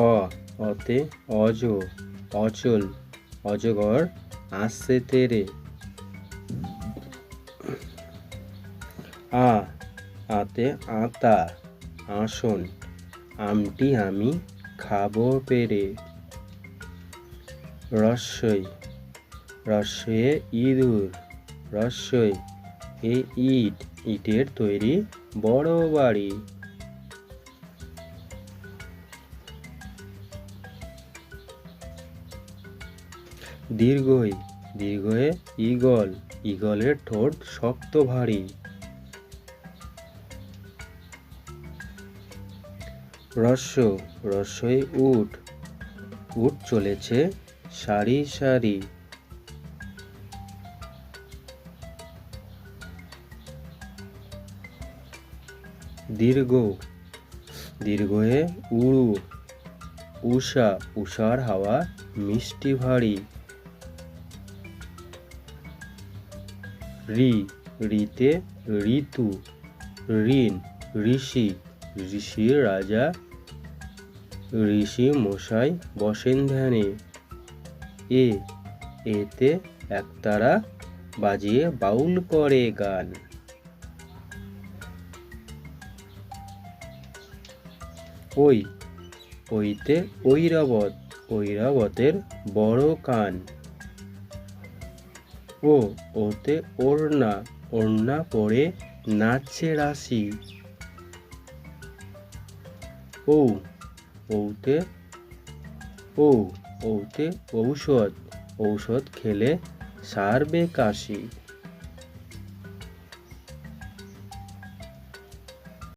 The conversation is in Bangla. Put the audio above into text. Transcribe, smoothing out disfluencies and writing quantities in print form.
অ অতে অজ অচল অজগর আসছে তেরে। আ আতে আতা আসন আমটি আমি খাবো পেরে। রস্যই রস্যয়ে ইঁদুর রস্যই এ ইট ইটের তৈরি বড় বাড়ি। দীর্ঘই দীর্ঘয়ে ঈগল ঈগলের ঠোঁট শক্ত ভারী। রস্য রস্যই উট উট চলেছে সারি সারি। দীর্ঘ দীর্ঘয়ে উড়ু উষা উষার হাওয়া মিষ্টি ভারী। রি রিতে ঋতু ঋণ ঋষি ঋষির রাজা ঋষি মশাই বসেন ধ্যানে। এ এতে একতারা বাজিয়ে বাউল করে গান। ওই ওইতে ঐরাবত ঐরাবতের বড় কান। ও ওতে ওড়না ওড়না পরে নাচছে রাশি। ঔ ওতে ঔ ওতে ঔষধ ঔষধ খেলে সারবে কাশি।